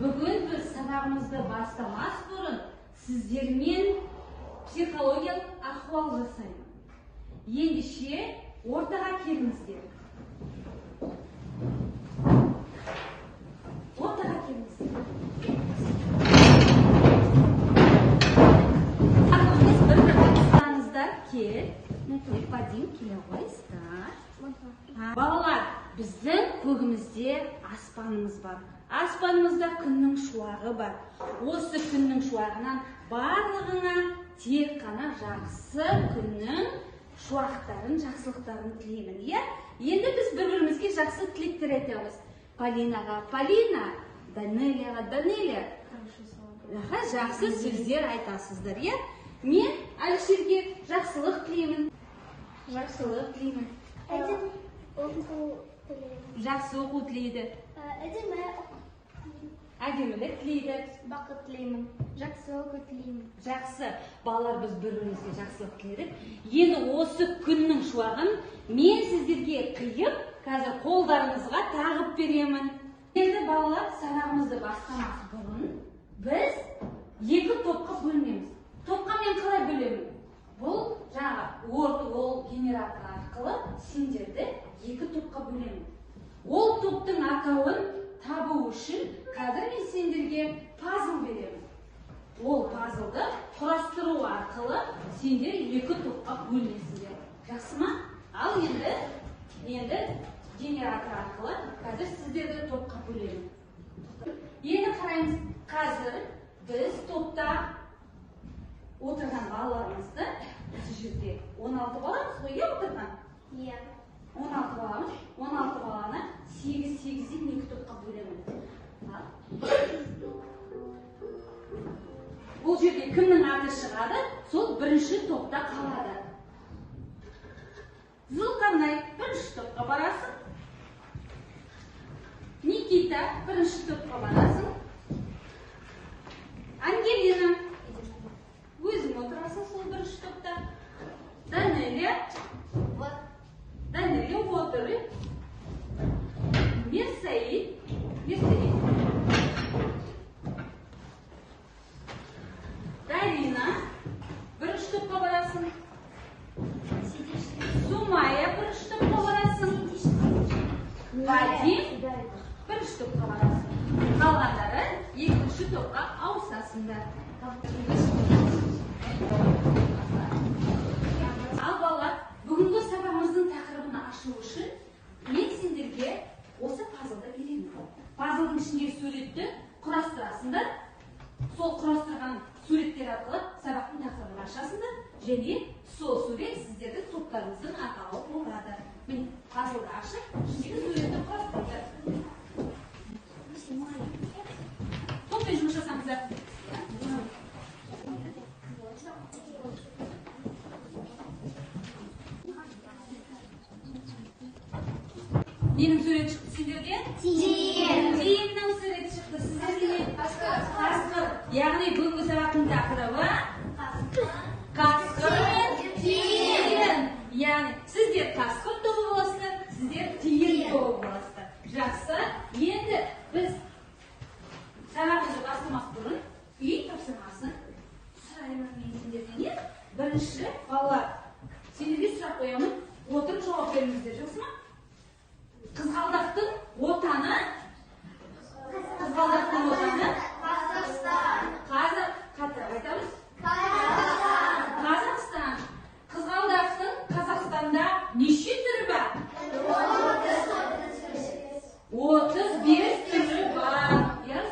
Бүгін біз сабағымызды бастамас бұрын сіздермен психологиялық ахуал жасаймын. Ендеше ортаға келіңіздер. Ортаға келіңіздер. Бір-біріңіздер кел. Вадим, келе ғой, балалар, біздің көгімізде аспанымыз бар. Аспанымызда күннің шуағы бар. Осы күннің шуағынан барлығына тек қана жақсы күннің шуақтарын, жақсылықтарын тілеймін. Енді біз бір-бірімізге жақсы тілектер айтамыз. Полинаға Полина, Данелияға Данелия. Жақсы сөздер айтасыздар. Мен Әлішерге жақсылық тілеймін. Жақсылық тілеймін. Жақсы оқу тілейді. Әдемілік тілейді. Бақыт тілеймін. Жақсы оқу тілеймін. Жақсы. Балалар, біз бір-бірімізге жақсылық тіледік. Енді осы күннің шуағын мен сіздерге қиып, қазір қолдарыңызға тағып беремін. Енді балалар, сабағымызды бастамас бұрын біз екі топқа бөлінеміз. Топқа мен қалай бөлемін? Бұл ол генератор арқылы сендерді екі топқа бөлемін. Ол топтың атауын табу үшін қазір мен сендерге пазл беремін. Ол пазлды құрастыру арқылы сендер екі топқа бөлінесіңдер. Жақсы ма? Ал енді генератор арқылы қазір сіздерді топқа бөлемін. Енді қараймыз, қазір біз топта отырған балаларымызды осы жерде 16 баламыз ғой, отырған? 16 баламыз, 16 баланы 8-8-ден екі топқа бөлемін. Бұл жерде кімнің аты шығады, сол бірінші топта қалады. Зылқанай бірінші топқа барасың. Никита бірінші топқа барасың. Ангелина өзің отырасың сол бірінші топта. Данелия отыр. Мерсаид. Дарина бірінші топқа барасың. Сумая бірінші топқа барасың. Вадим бірінші топқа барасың. Қалғандары екінші топқа ауысасыңдар. Ал балалар, бүгінгі сабағымыздың тақырыбын ашу үшін мен сендерге осы пазлды беремін. Пазлдың ішіндегі суретті құрастырасыңдар. Сол құрастырған суреттер арқылы сабақтың тақырыбын ашасыңдар. Және сол сурет сіздердің топтарыңыздың атауы болады. Міне, пазлды ашып, ішіндегі суретті құрастырыңдар. Топпен жұмыс жасаңыздар. Ненің суреті шықты сендерден? Тиынның суреті шықты сіздерден? Қасқыр. Яғни бүгінгі сабақтың тақырыбы қасқыр мен тиын. Яғни сіздер қасқыр тобы боласыздар, сіздер тиын тобы боласыздар. Жақсы. Енді біз сабағымызды бастамас бұрын үй тапсырмасын сұраймын мен сендерден. Бірінші, балалар, сендерге сұрақ қоямын, отырып жауап беріңіздер, жақсы ма? Қызғалдақтың отаны? Қазақстан. Қатар айтамыз? Қазақстан. Қызғалдақтың Қазақстанда неше түрі бар? 35 түрі бар.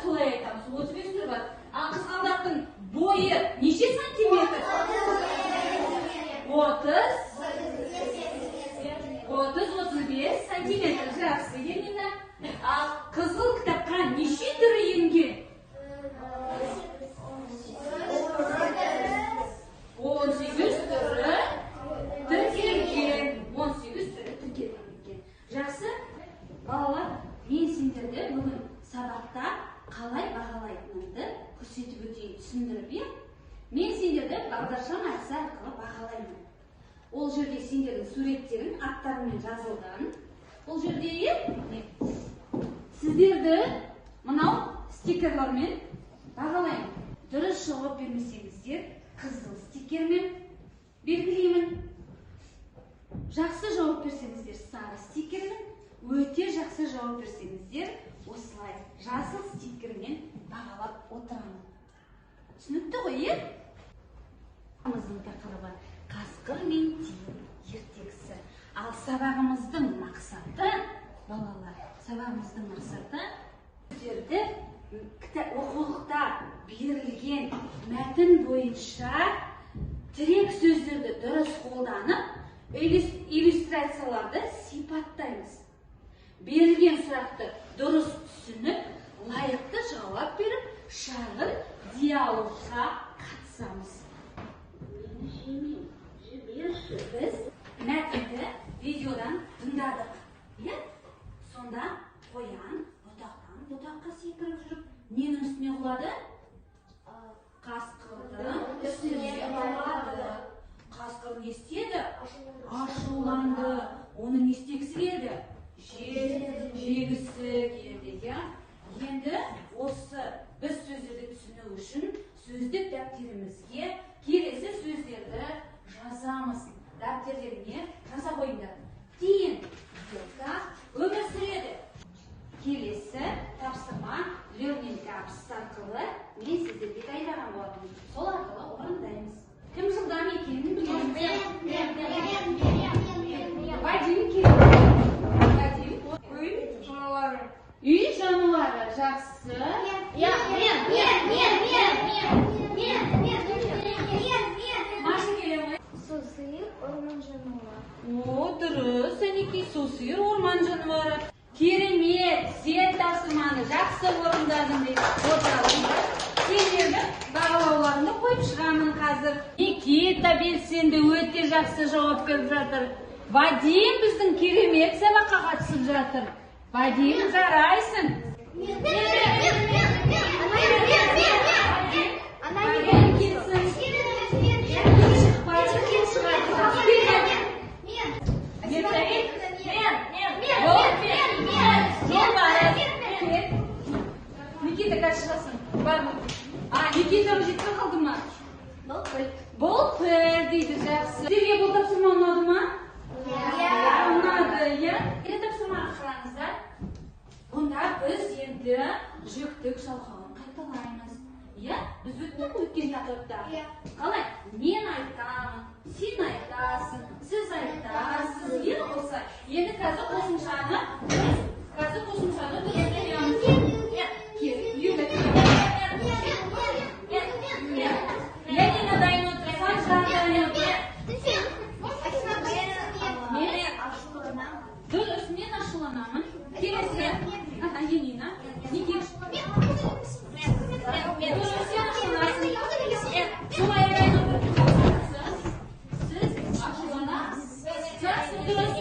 Солай айтамыз, 35 түрі бар. Ал қызғалдақтың бойы неше сантиметр? 30-35 сантиметр. Жақсы, Елена. Ал қызыл кітапқа неше түрі енген? 18 түрі тіркелген. 18 түрі тіркелген. Жақсы, балалар, мен сендерді бүгін сабақта қалай бағалайтынымды көрсетіп өтейін, түсіндіріп. Мен сендерді бағдаршам әдісі арқылы бағалаймын. Ол жерде сендердің суреттерің аттарымен жазылған. Ол жерде сіздерді мынау стикерлермен бағалаймын. Дұрыс жауап бермесеңіздер, қызыл стикермен белгілеймін. Жақсы жауап берсеңіздер, сары стикермен, өте жақсы жауап берсеңіздер, осылай жасыл стикермен бағалап отырамын. Түсінікті ғой, е? Сабағымыздың тақырыбы қасқыр мен тиын ертегісі. Ал сабағымыздың мақсаты, балалар, сабағымыздың мақсаты сөздерді оқулықта берілген мәтін бойынша тірек сөздерді дұрыс қолданып, иллюстрацияларды сипаттаймыз. Берілген сұрақты дұрыс түсініп, лайықты жауап беріп, шағын диалогқа қатысамыз. Біз мәтінді видеодан тыңдадық. Сонда қоян бұтақтан бұтаққа секіріп жүріп, ненің үстіне құлады? Қасқырдың үстіне құлады. Қасқыр не істеді? Ашуланды. Оны не істегісі келді? Жегісі келді. Енді осы біз сөздерді түсіну үшін сөздік дәптерімізге келесі сөздерді жазамыз. Дәптеріне жаза қойыңдар. Тиын өмір сүреді. Келесі тапсырма learning apps арқылы мен сіздерге дайындаған болатынмын. Сол арқылы орындаймыз. Кім жылдам екенін білеміз. Вадим келеді. Вадим. Үй жануары. Үй жануары жақсы. Маша келе ме? Су сиыр, орман жануары. О, дұрыс, әнекей, су сиыр, орман жануары. Керемет, сен тапсырманы жақсы орындадың деп отыралыңдар. Сендерді бағалауларыңды қойып шығамын қазір. Никита белсенді өте жақсы жауап беріп жатыр. Вадим біздің керемет сабаққа қатысып жатыр. Вадим, жарайсың. Никита қайда шығасың? Бар ма? Никитаның жетпей қалды ма? Бұл пір дейді, жақсы. Сізге бұл тапсырма ұнады ма? Ұнады, иә? Келесі тапсырманы қараңыздар. Бұнда біз енді жүктік жалғауын қайталаймыз. Иә? Біз өткен тақырыпта. Қалай? Мен айтамын, сен айтасың, сіз айтасыз. Иә болса, енді қазір қосымшаны Ленина дайын отырсан, жағдайын отыр. Дұрыс, мен ашуланамын. Келесі. Ленина. Неге? Дұрыс, сен ашуланасың. Солай дайын отырсыз. Сіз ашуланасыз. Жақсы, дұрыс.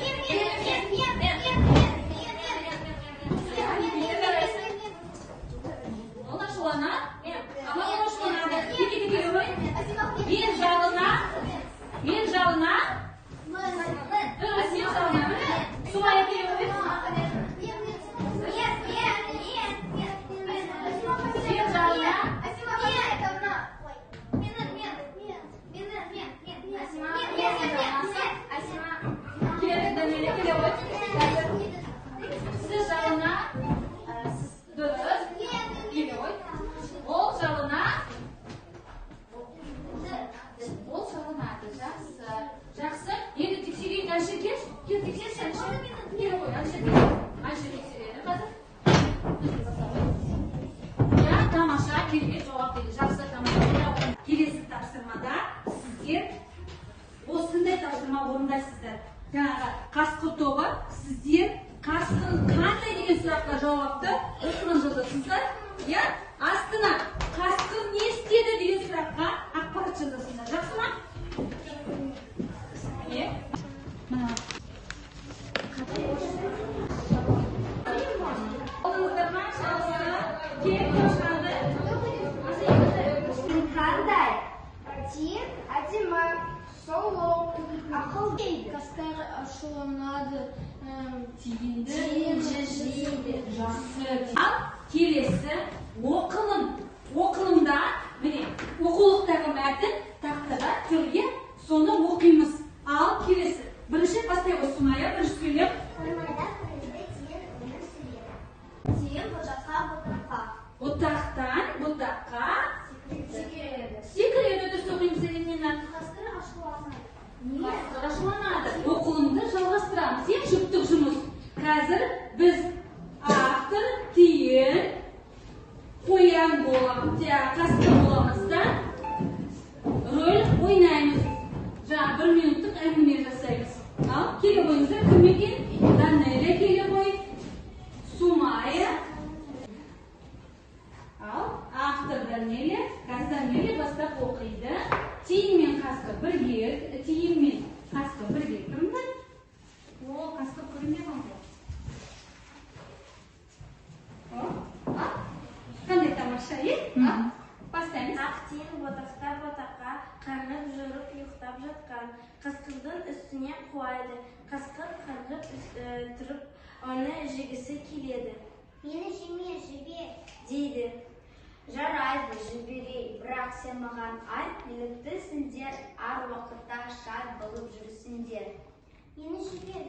Ол ашулана. Ama ашуланады. Неге келе ғой? Мен жалына. Дұрыс, сен жалына. Солай келе ғой? Сен жалына. Келеді, Данелия келе ғой? Сіз жалына. Дұрыс. Келе ғой? Ол жалына. Ол жалынады. Жақсы. Жақсы. Енді тексерейін. Әлшер кел. Кел тексерші Әлшер. Кел ғой. Әлшер кел. Әлшер тексереді қазір. Я тамаша. Керемет жауап берді. Жақсы, тамаша. Келесі тапсырмада сіздер осындай тапсырма орындайсыздар. Жаңағы қасқыр тобы сіздер қасқыр қандай деген сұраққа жауапты осыған жазасыздар. Я астына қасқыр не істеді деген сұраққа ақпарат жазасыңдар. Жақсы ма? Мына Олыңыздар ма? Кел, қошқарды. Қандай? Тиын, әдемі, сұлу, ақылды. Қасқыр ашуланады, тиынды жейді. Жақсы. Ал келесі Оқылымда, міне, оқулықтағы мәтін тақтада түрге соны оқимыз. Ал келесі. Бірінші бастайық Сумая, бірінші сөйлеп. Қоймада қойды тиын өмір сүреді. Тиын бұтаққа бұтаққа. Бұтақтан бұтаққа Секіреді. секіреді. Дұрыс оқимыз Елена. Қасқыр ашуланады. Қасқыр ашуланады. Оқылымды жалғастырамыз. Ең жұптық жұмыс. Қазір біз автор, тиын, қоян боламыз, қасқыр боламыз да рөл ойнаймыз. Жаңа 1 минуттық әңгіме жасаймыз. Ал келе қойыңыздар, кім екен? Данэлия келе қой, Сумая. Ал автор Данэлия, қазір Данэлия бастап оқиды. Тиын мен қасқыр бірге, тиын мен қасқыр бірге кіріңдер. О, қасқыр көрінбей қалды. Қандай тамаша, бастаймыз. Ақ тиын ботақта-ботаққа қаңғып жүріп ұйықтап жатқан. Қасқырдың үстіне қуайды. Қасқыр қаңғып тұрып, оны жегісі келеді. Мені жеме, жебе, дейді. Жарайды, жіберей, бірақ сен маған айт, нелікті сендер ар уақытта шат болып жүрсіңдер. Мені жібер.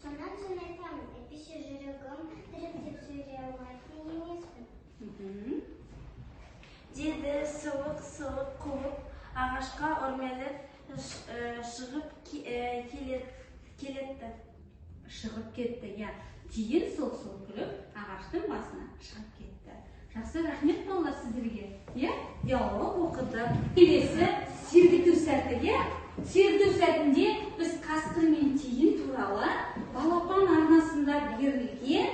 Сонан соң айтамын, әйтпесе жүрегім тіріп деп сөйлей алмайтын емеспін. Деді суық қуып, ағашқа өрмелеп шығып келетті. Шығып кетті, я. Тиын сол күліп, ағаштың басына шығып кетті. Жақсы, рахмет балалар сіздерге. Диалог оқыды. Келесі сергіту сәті, сергіту сәтінде біз қасқыр мен тиын туралы балапан арнасында берілген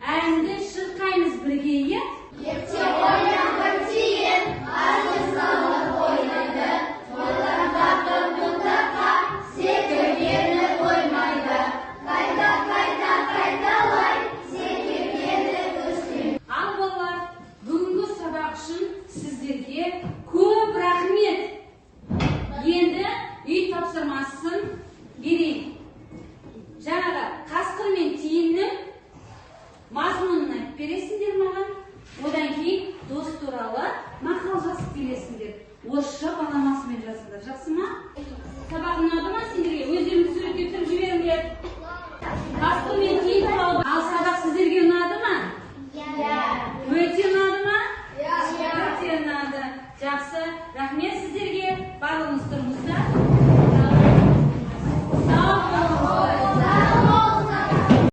әнді шырқаймыз бірге, Ерте ойнаған тиын, азы салып ойнайды. Ботақта бұтаққа секіргені қоймайды. Қайталай, секіргені үстін. Ал балалар, бүгінгі сабақ үшін сіздерге көп рахмет. Енді үй тапсырмасын берейін. Жаңағы қасқыр мен тиынның мазмұнын айтып бересіңдер маған. Одан кейін дос туралы мақал жазып келесіңдер. Орысша баламасымен жазыңдар. Жақсы ма? Сабақ ұнады ма сендерге? Өздеріңіз суреттеп тұрып жіберіңдер. Қасқыр мен тиын туралы. Ал сабақ сіздерге ұнады ма? Өте ұнады ма? Өте ұнады. Жақсы. Рахмет сіздерге. Барлығыңыз